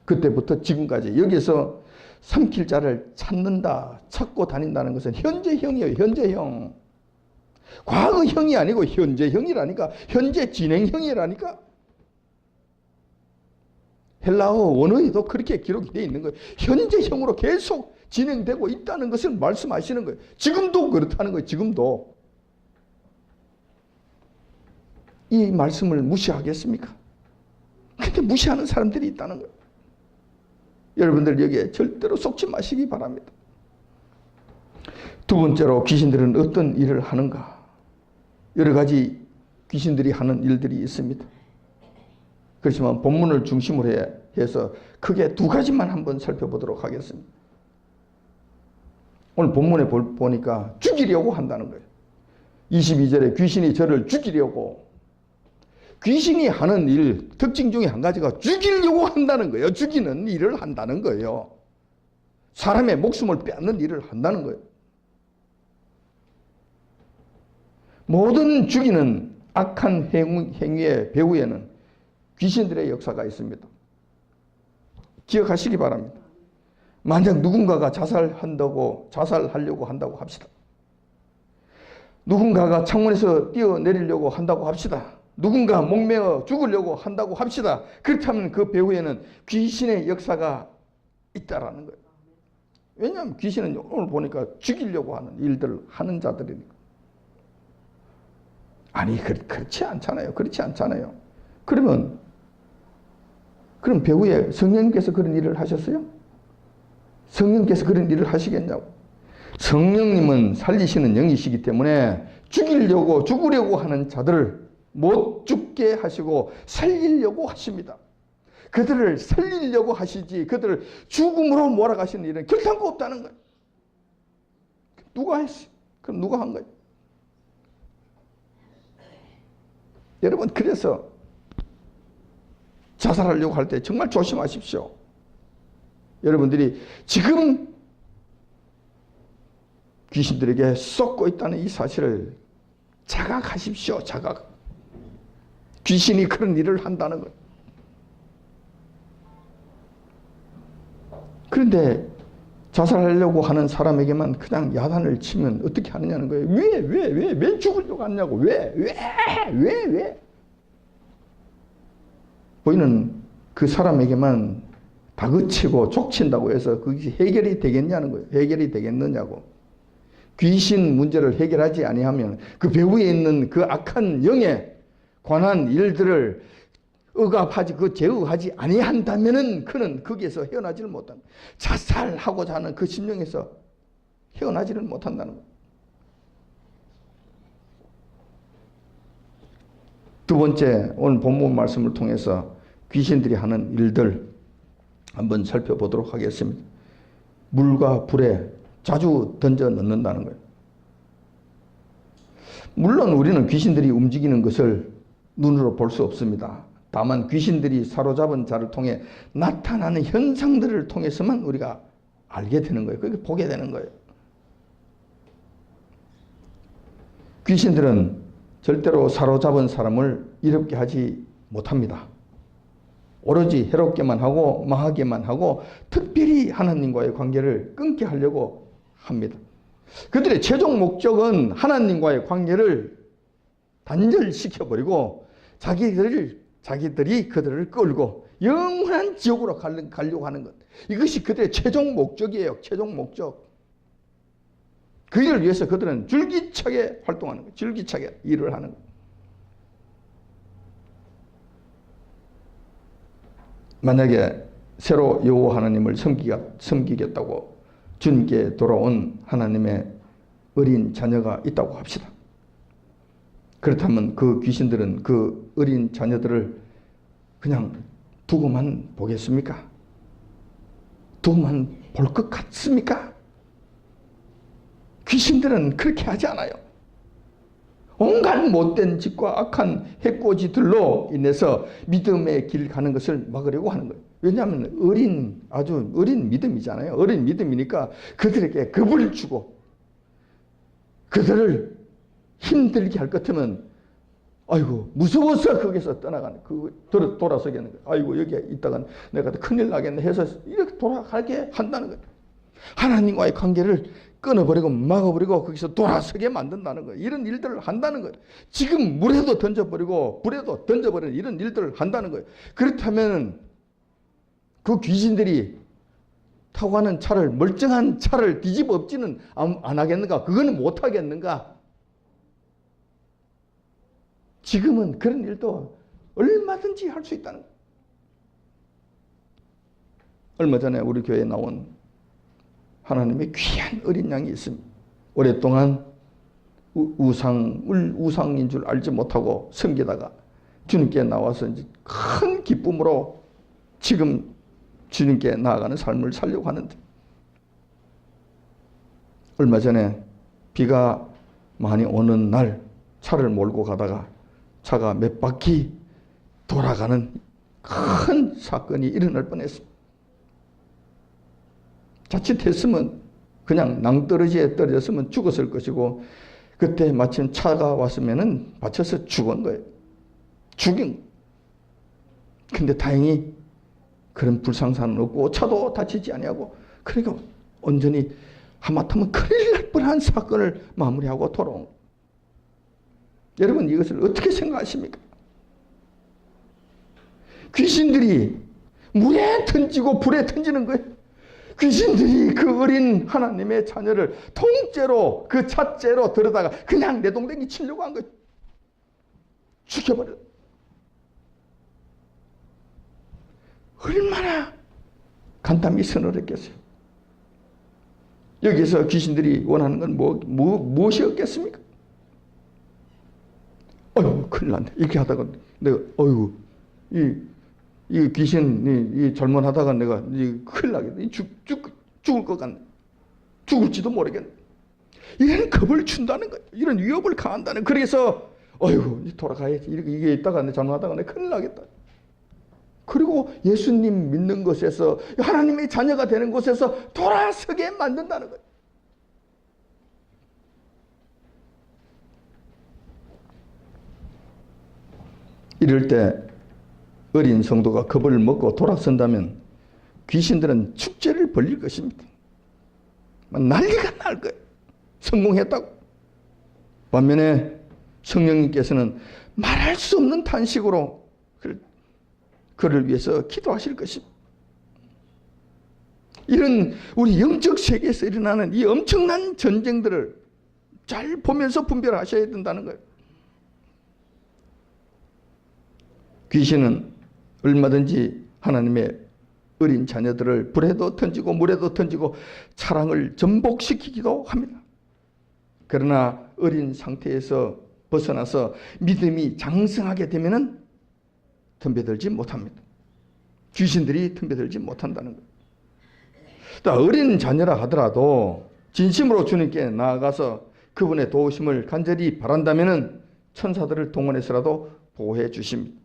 그때부터 지금까지. 여기서 삼킬 자를 찾는다, 찾고 다닌다는 것은 현재형이에요. 현재형. 과거형이 아니고 현재형이라니까. 현재 진행형이라니까. 헬라어 원어에도 그렇게 기록이 되어 있는 거예요. 현재형으로 계속 진행되고 있다는 것을 말씀하시는 거예요. 지금도 그렇다는 거예요. 지금도. 이 말씀을 무시하겠습니까? 근데 무시하는 사람들이 있다는 거예요. 여러분들 여기에 절대로 속지 마시기 바랍니다. 두 번째로 귀신들은 어떤 일을 하는가? 여러 가지 귀신들이 하는 일들이 있습니다. 그렇지만 본문을 중심으로 해서 크게 두 가지만 한번 살펴보도록 하겠습니다. 오늘 본문에 보니까 죽이려고 한다는 거예요. 22절에 귀신이 저를 죽이려고. 귀신이 하는 일 특징 중에 한 가지가 죽이려고 한다는 거예요. 죽이는 일을 한다는 거예요. 사람의 목숨을 빼앗는 일을 한다는 거예요. 모든 죽이는 악한 행위의 배후에는 귀신들의 역사가 있습니다. 기억하시기 바랍니다. 만약 누군가가 자살하려고 한다고 합시다. 누군가가 창문에서 뛰어내리려고 한다고 합시다. 누군가 목매어 죽으려고 한다고 합시다. 그렇다면 그 배후에는 귀신의 역사가 있다라는 거예요. 왜냐하면 귀신은 오늘 보니까 죽이려고 하는 일들을 하는 자들이니까. 아니, 그렇지 않잖아요. 그렇지 않잖아요. 그럼 배후에 성령님께서 그런 일을 하셨어요? 성령님께서 그런 일을 하시겠냐고. 성령님은 살리시는 영이시기 때문에 죽으려고 하는 자들을 못 죽게 하시고 살리려고 하십니다. 그들을 살리려고 하시지 그들을 죽음으로 몰아가시는 일은 결단코 없다는 거예요. 누가 했어요? 그럼 누가 한 거예요? 여러분, 그래서 자살하려고 할 때 정말 조심하십시오. 여러분들이 지금 귀신들에게 쏟고 있다는 이 사실을 자각하십시오. 자각. 귀신이 그런 일을 한다는 것. 그런데 자살하려고 하는 사람에게만 그냥 야단을 치면 어떻게 하느냐는 거예요. 왜 죽으려고 하냐고. 왜? 보이는 그 사람에게만 다그치고 족친다고 해서 그것이 해결이 되겠냐는 거예요. 해결이 되겠느냐고. 귀신 문제를 해결하지 아니하면 그 배후에 있는 그 악한 영에 관한 일들을 억압하지, 제어하지 아니한다면은 그는 거기에서 헤어나지를 못합니다. 자살하고자 하는 그 심령에서 헤어나지를 못한다는 거예요. 두 번째, 오늘 본문 말씀을 통해서 귀신들이 하는 일들 한번 살펴보도록 하겠습니다. 물과 불에 자주 던져 넣는다는 거예요. 물론 우리는 귀신들이 움직이는 것을 눈으로 볼 수 없습니다. 다만 귀신들이 사로잡은 자를 통해 나타나는 현상들을 통해서만 우리가 알게 되는 거예요. 그렇게 보게 되는 거예요. 귀신들은 절대로 사로잡은 사람을 이롭게 하지 못합니다. 오로지 해롭게만 하고 망하게만 하고 특별히 하나님과의 관계를 끊게 하려고 합니다. 그들의 최종 목적은 하나님과의 관계를 단절시켜버리고 자기들이 그들을 끌고 영원한 지옥으로 가려고 하는 것. 이것이 그들의 최종 목적이에요. 최종 목적. 그 일을 위해서 그들은 줄기차게 활동하는 거예요. 줄기차게 일을 하는 거예요. 만약에 새로 여호와 하나님을 섬기겠다고 주님께 돌아온 하나님의 어린 자녀가 있다고 합시다. 그렇다면 그 귀신들은 그 어린 자녀들을 그냥 두고만 보겠습니까? 두고만 볼 것 같습니까? 귀신들은 그렇게 하지 않아요. 온갖 못된 짓과 악한 해코지들로 인해서 믿음의 길 가는 것을 막으려고 하는 거예요. 왜냐하면 아주 어린 믿음이잖아요. 어린 믿음이니까 그들에게 겁을 주고 그들을 힘들게 할 것 같으면 아이고 무서워서 거기서 떠나가는 돌아서겠는 거예요. 아이고 여기에 있다가 내가 큰일 나겠네 해서 이렇게 돌아가게 한다는 거예요. 하나님과의 관계를 끊어버리고 막아버리고 거기서 돌아서게 만든다는 거예요. 이런 일들을 한다는 거예요. 지금 물에도 던져버리고 불에도 던져버리는 이런 일들을 한다는 거예요. 그렇다면 그 귀신들이 타고 가는 차를, 멀쩡한 차를 뒤집어 엎지는 안 하겠는가? 그거는 못 하겠는가? 지금은 그런 일도 얼마든지 할 수 있다는 거예요. 얼마 전에 우리 교회에 나온 하나님의 귀한 어린 양이 있습니다. 오랫동안 우상인 줄 알지 못하고 섬기다가 주님께 나와서 이제 큰 기쁨으로 지금 주님께 나아가는 삶을 살려고 하는데, 얼마 전에 비가 많이 오는 날 차를 몰고 가다가 차가 몇 바퀴 돌아가는 큰 사건이 일어날 뻔했습니다. 자칫했으면 그냥 낭떠러지에 떨어졌으면 죽었을 것이고, 그때 마침 차가 왔으면은 받쳐서 죽은 거예요. 죽인. 근데 다행히 그런 불상사는 없고 차도 다치지 아니하고, 그러니까 온전히 하마터면 큰일 날 뻔한 사건을 마무리하고 돌아온 거예요. 여러분 이것을 어떻게 생각하십니까? 귀신들이 물에 던지고 불에 던지는 거예요. 귀신들이 그 어린 하나님의 자녀를 통째로 그 찻째로 들여다가 그냥 내동댕이 치려고 한 거예요. 죽여버려. 얼마나 간담이 서늘했겠어요. 여기서 귀신들이 원하는 건 무엇이었겠습니까? 어휴, 큰일 났네. 이렇게 하다가 내가, 어휴, 이 귀신이 잘못하다가 내가 큰일 나겠네. 죽을 것 같네. 죽을지도 모르겠네. 이런 겁을 준다는 거예요. 이런 위협을 가한다는. 그래서 어휴, 돌아가야지. 이게 있다가 내 잘못하다가 내 큰일 나겠다. 그리고 예수님 믿는 것에서, 하나님의 자녀가 되는 곳에서 돌아서게 만든다는 거예요. 이럴 때 어린 성도가 겁을 먹고 돌아선다면 귀신들은 축제를 벌릴 것입니다. 난리가 날 거예요. 성공했다고. 반면에 성령님께서는 말할 수 없는 탄식으로 그를 위해서 기도하실 것입니다. 이런 우리 영적 세계에서 일어나는 이 엄청난 전쟁들을 잘 보면서 분별하셔야 된다는 거예요. 귀신은 얼마든지 하나님의 어린 자녀들을 불에도 던지고 물에도 던지고 차량을 전복시키기도 합니다. 그러나 어린 상태에서 벗어나서 믿음이 장성하게 되면은 덤벼들지 못합니다. 귀신들이 덤벼들지 못한다는 거예요. 또 어린 자녀라 하더라도 진심으로 주님께 나아가서 그분의 도우심을 간절히 바란다면은 천사들을 동원해서라도 보호해 주십니다.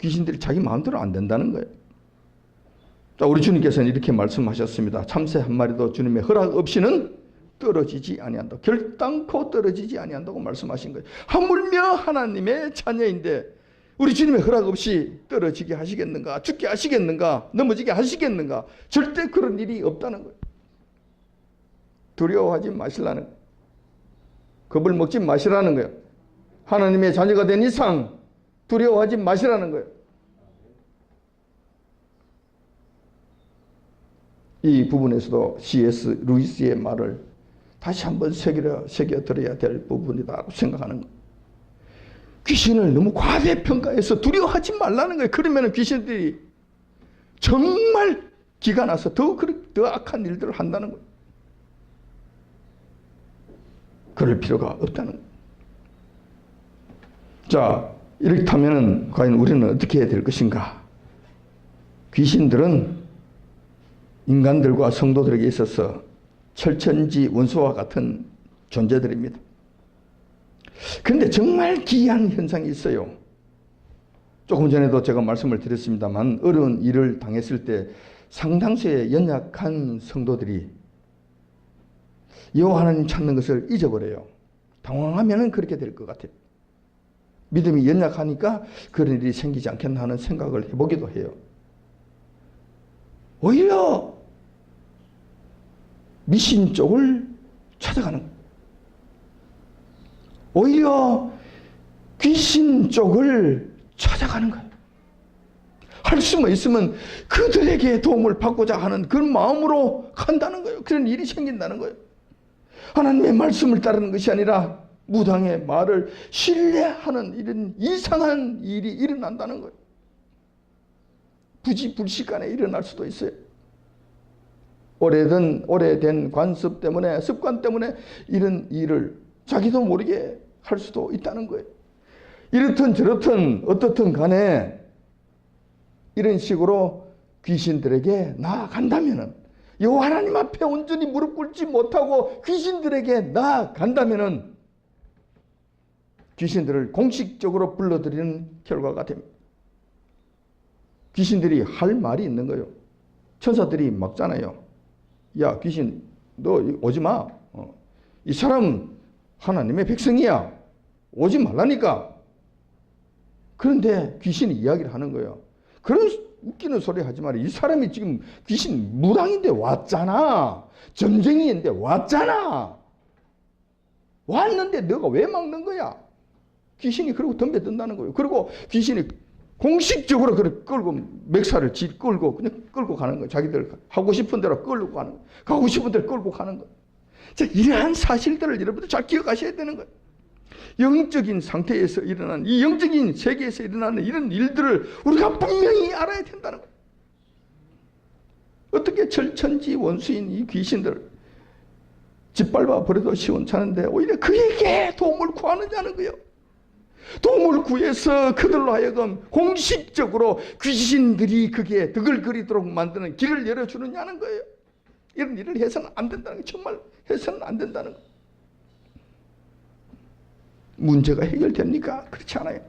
귀신들이 자기 마음대로 안 된다는 거예요. 자, 우리 주님께서는 이렇게 말씀하셨습니다. 참새 한 마리도 주님의 허락 없이는 떨어지지 아니한다. 결단코 떨어지지 아니한다고 말씀하신 거예요. 하물며 하나님의 자녀인데 우리 주님의 허락 없이 떨어지게 하시겠는가? 죽게 하시겠는가? 넘어지게 하시겠는가? 절대 그런 일이 없다는 거예요. 두려워하지 마시라는 거예요. 겁을 먹지 마시라는 거예요. 하나님의 자녀가 된 이상 두려워하지 마시라는 거예요. 이 부분에서도 C.S. 루이스의 말을 다시 한번 새겨들어야 될 부분이다라고 생각하는 거예요. 귀신을 너무 과대평가해서 두려워하지 말라는 거예요. 그러면 귀신들이 정말 기가 나서 더 악한 일들을 한다는 거예요. 그럴 필요가 없다는 거예요. 자, 이렇다면 과연 우리는 어떻게 해야 될 것인가? 귀신들은 인간들과 성도들에게 있어서 철천지 원수와 같은 존재들입니다. 그런데 정말 기이한 현상이 있어요. 조금 전에도 제가 말씀을 드렸습니다만 어려운 일을 당했을 때 상당수의 연약한 성도들이 여호와 하나님 찾는 것을 잊어버려요. 당황하면 그렇게 될 것 같아요. 믿음이 연약하니까 그런 일이 생기지 않겠나 하는 생각을 해보기도 해요. 오히려 미신 쪽을 찾아가는 거예요. 오히려 귀신 쪽을 찾아가는 거예요. 할 수만 있으면 그들에게 도움을 받고자 하는 그런 마음으로 간다는 거예요. 그런 일이 생긴다는 거예요. 하나님의 말씀을 따르는 것이 아니라 무당의 말을 신뢰하는 이런 이상한 일이 일어난다는 거예요. 부지불식간에 일어날 수도 있어요. 오래된 관습 때문에, 습관 때문에 이런 일을 자기도 모르게 할 수도 있다는 거예요. 이렇든 저렇든 어떻든 간에 이런 식으로 귀신들에게 나아간다면은, 여호와 하나님 앞에 온전히 무릎 꿇지 못하고 귀신들에게 나아간다면은 귀신들을 공식적으로 불러들이는 결과가 됩니다. 귀신들이 할 말이 있는 거예요. 천사들이 막잖아요. 야, 귀신, 너 오지 마. 이 사람 하나님의 백성이야. 오지 말라니까. 그런데 귀신이 이야기를 하는 거예요. 그런 웃기는 소리 하지 마라. 이 사람이 지금 귀신 무당인데 왔잖아. 점쟁이인데 왔잖아. 왔는데 너가 왜 막는 거야? 귀신이 그러고 덤벼든다는 거예요. 그리고 귀신이 공식적으로 끌고 맥살을 끌고 그냥 끌고 가는 거예요. 자기들 하고 싶은 대로 끌고 가는 거예요. 가고 싶은 대로 끌고 가는 거예요. 자, 이러한 사실들을 여러분들 잘 기억하셔야 되는 거예요. 영적인 상태에서 일어나는, 이 영적인 세계에서 일어나는 이런 일들을 우리가 분명히 알아야 된다는 거예요. 어떻게 철천지 원수인 이 귀신들을 짓밟아 버려도 시원찮은데 오히려 그에게 도움을 구하느냐는 거예요. 도움을 구해서 그들로 하여금 공식적으로 귀신들이 그게 득을거리도록 만드는 길을 열어주느냐는 거예요. 이런 일을 해서는 안 된다는 거예요. 정말 해서는 안 된다는 거예요. 문제가 해결됩니까? 그렇지 않아요.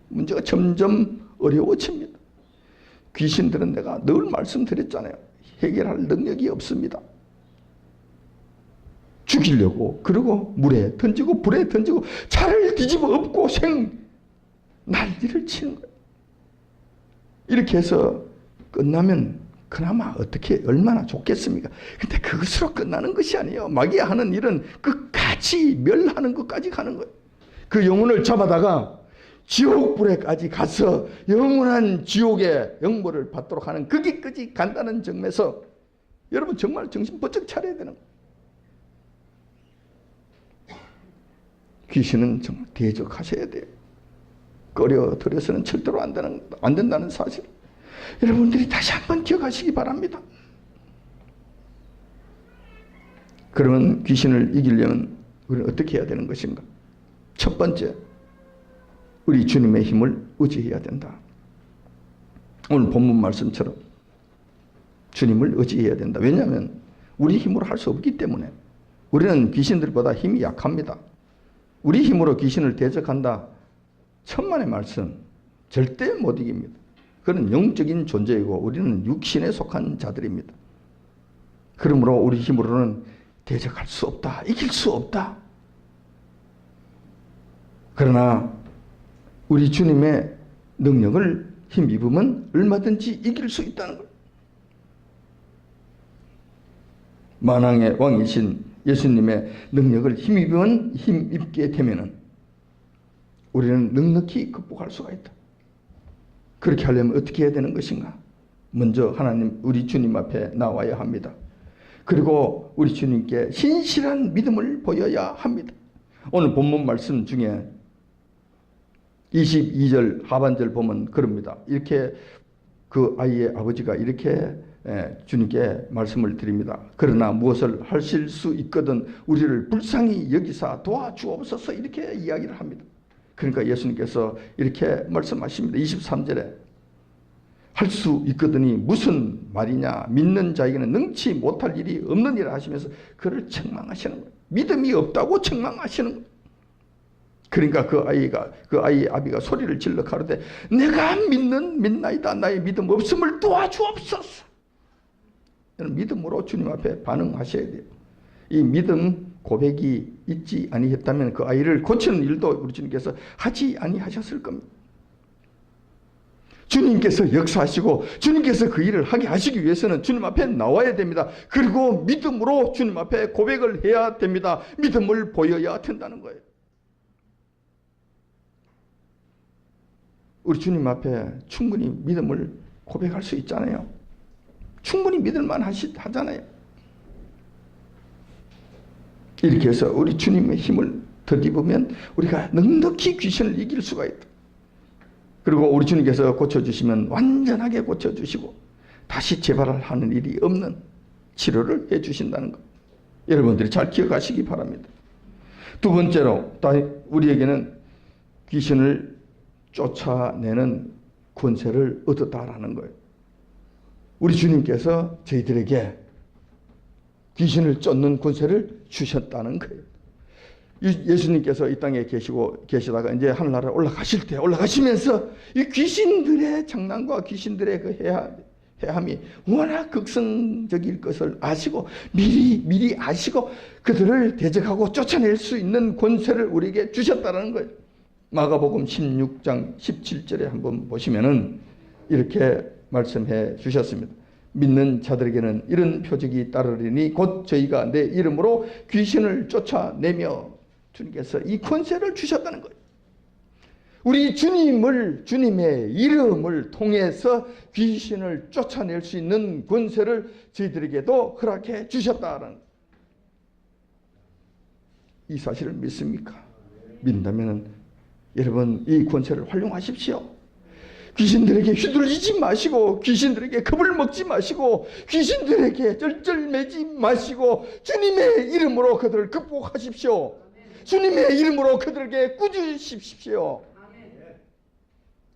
문제가 점점 어려워집니다. 귀신들은 내가 늘 말씀드렸잖아요. 해결할 능력이 없습니다. 죽이려고 그리고 물에 던지고 불에 던지고 차를 뒤집어 엎고 난리를 치는 거예요. 이렇게 해서 끝나면 그나마 어떻게 얼마나 좋겠습니까? 근데 그것으로 끝나는 것이 아니에요. 마귀가 하는 일은 끝까지 멸하는 것까지 가는 거예요. 그 영혼을 잡아다가 지옥불에까지 가서 영원한 지옥의 영모를 받도록 하는 거기까지 간다는 점에서 여러분 정말 정신 번쩍 차려야 되는 거예요. 귀신은 정말 대적하셔야 돼요. 꺼려들여서는 절대로 안 된다는 사실. 여러분들이 다시 한번 기억하시기 바랍니다. 그러면 귀신을 이기려면 우리는 어떻게 해야 되는 것인가? 첫 번째, 우리 주님의 힘을 의지해야 된다. 오늘 본문 말씀처럼 주님을 의지해야 된다. 왜냐하면 우리 힘으로 할 수 없기 때문에. 우리는 귀신들보다 힘이 약합니다. 우리 힘으로 귀신을 대적한다. 천만의 말씀. 절대 못 이깁니다. 그는 영적인 존재이고 우리는 육신에 속한 자들입니다. 그러므로 우리 힘으로는 대적할 수 없다. 이길 수 없다. 그러나 우리 주님의 능력을 힘입으면 얼마든지 이길 수 있다는 것. 만왕의 왕이신 예수님의 능력을 힘입게 되면은 우리는 넉넉히 극복할 수가 있다. 그렇게 하려면 어떻게 해야 되는 것인가? 먼저 하나님, 우리 주님 앞에 나와야 합니다. 그리고 우리 주님께 신실한 믿음을 보여야 합니다. 오늘 본문 말씀 중에 22절 하반절 보면 그럽니다. 이렇게 그 아이의 아버지가 이렇게 주님께 말씀을 드립니다. 그러나 무엇을 하실 수 있거든 우리를 불쌍히 여기사 도와주옵소서, 이렇게 이야기를 합니다. 그러니까 예수님께서 이렇게 말씀하십니다. 23절에 할 수 있거든이 무슨 말이냐, 믿는 자에게는 능치 못할 일이 없느니라 하시면서 그를 책망하시는 거예요. 믿음이 없다고 책망하시는 거예요. 그러니까 그 아이의 아비가 소리를 질러 가로되 내가 믿나이다. 나의 믿음 없음을 도와주옵소서. 믿음으로 주님 앞에 반응하셔야 돼요. 이 믿음 고백이 있지 아니했다면 그 아이를 고치는 일도 우리 주님께서 하지 아니하셨을 겁니다. 주님께서 역사하시고 주님께서 그 일을 하게 하시기 위해서는 주님 앞에 나와야 됩니다. 그리고 믿음으로 주님 앞에 고백을 해야 됩니다. 믿음을 보여야 된다는 거예요. 우리 주님 앞에 충분히 믿음을 고백할 수 있잖아요. 충분히 믿을만 하잖아요. 이렇게 해서 우리 주님의 힘을 덧입으면 우리가 넉넉히 귀신을 이길 수가 있다. 그리고 우리 주님께서 고쳐주시면 완전하게 고쳐주시고 다시 재발하는 일이 없는 치료를 해주신다는 것. 여러분들이 잘 기억하시기 바랍니다. 두 번째로 우리에게는 귀신을 쫓아내는 권세를 얻었다라는 거예요. 우리 주님께서 저희들에게 귀신을 쫓는 권세를 주셨다는 거예요. 예수님께서 이 땅에 계시다가 이제 하늘나라에 올라가시면서 이 귀신들의 장난과 귀신들의 그 해함이 워낙 극성적일 것을 아시고 미리 아시고 그들을 대적하고 쫓아낼 수 있는 권세를 우리에게 주셨다는 거예요. 마가복음 16장 17절에 한번 보시면은 이렇게 말씀해 주셨습니다. 믿는 자들에게는 이런 표적이 따르리니 곧 저희가 내 이름으로 귀신을 쫓아내며, 주님께서 이 권세를 주셨다는 거예요. 우리 주님의 이름을 통해서 귀신을 쫓아낼 수 있는 권세를 저희들에게도 허락해 주셨다는 이 사실을 믿습니까? 믿는다면 여러분 이 권세를 활용하십시오. 귀신들에게 휘둘리지 마시고, 귀신들에게 겁을 먹지 마시고, 귀신들에게 쩔쩔매지 마시고 주님의 이름으로 그들을 극복하십시오. 주님의 이름으로 그들에게 꾸짖으십시오.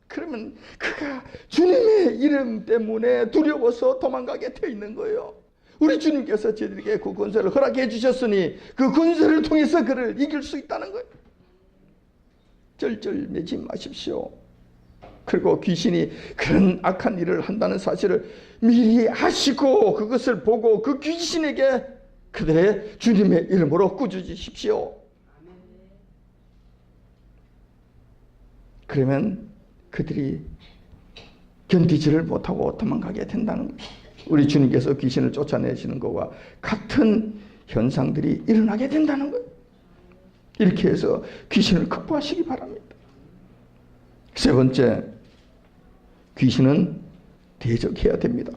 그러면 그가 주님의 이름 때문에 두려워서 도망가게 되어 있는 거예요. 우리 주님께서 저희들에게 그 권세를 허락해 주셨으니 그 권세를 통해서 그를 이길 수 있다는 거예요. 쩔쩔매지 마십시오. 그리고 귀신이 그런 악한 일을 한다는 사실을 미리 아시고 그것을 보고 그 귀신에게 그들의 주님의 이름으로 꾸짖으십시오. 그러면 그들이 견디지를 못하고 도망가게 된다는 거예요. 우리 주님께서 귀신을 쫓아내시는 것과 같은 현상들이 일어나게 된다는 거예요. 이렇게 해서 귀신을 극복하시기 바랍니다. 세 번째, 귀신은 대적해야 됩니다.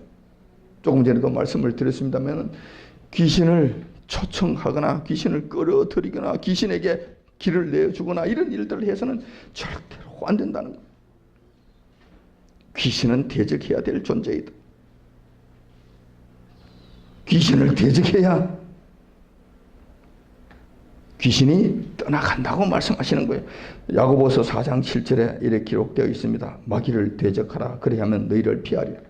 조금 전에도 말씀을 드렸습니다만 귀신을 초청하거나 귀신을 끌어들이거나 귀신에게 길을 내주거나 이런 일들을 해서는 절대로 안 된다는 거예요. 귀신은 대적해야 될 존재이다. 귀신을 대적해야 귀신이 떠나간다고 말씀하시는 거예요. 야고보서 4장 7절에 이렇게 기록되어 있습니다. 마귀를 대적하라. 그리하면 너희를 피하리라.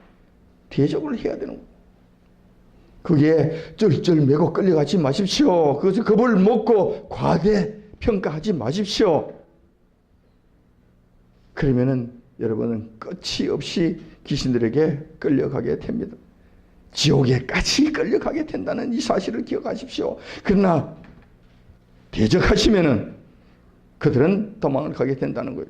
대적을 해야 되는 거예요. 그게 쩔쩔매고 끌려가지 마십시오. 그것을 겁을 먹고 과대평가하지 마십시오. 그러면은 여러분은 끝이 없이 귀신들에게 끌려가게 됩니다. 지옥에까지 끌려가게 된다는 이 사실을 기억하십시오. 그러나 대적하시면은 그들은 도망을 가게 된다는 거예요.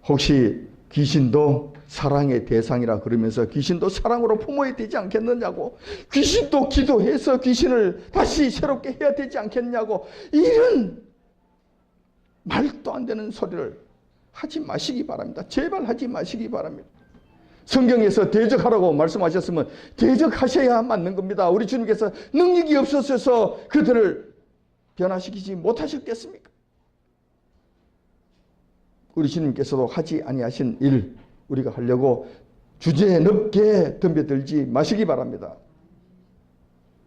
혹시 귀신도 사랑의 대상이라 그러면서 귀신도 사랑으로 품어야 되지 않겠느냐고, 귀신도 기도해서 귀신을 다시 새롭게 해야 되지 않겠냐고, 이런 말도 안 되는 소리를 하지 마시기 바랍니다. 제발 하지 마시기 바랍니다. 성경에서 대적하라고 말씀하셨으면 대적하셔야 맞는 겁니다. 우리 주님께서 능력이 없어서 그들을 변화시키지 못하셨겠습니까? 우리 주님께서도 하지 아니하신 일 우리가 하려고 주제에 넓게 덤벼들지 마시기 바랍니다.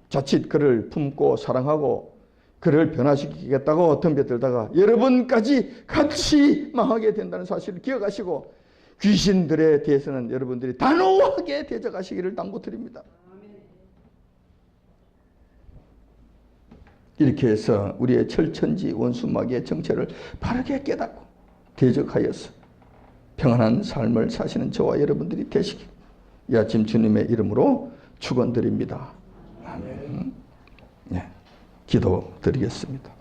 자칫 그를 품고 사랑하고 그를 변화시키겠다고 덤벼들다가 여러분까지 같이 망하게 된다는 사실을 기억하시고 귀신들에 대해서는 여러분들이 단호하게 대적하시기를 당부드립니다. 이렇게 해서 우리의 철천지 원수마귀의 정체를 바르게 깨닫고 대적하여서 평안한 삶을 사시는 저와 여러분들이 되시길 이 아침 주님의 이름으로 축원드립니다. 아멘. 네, 기도드리겠습니다.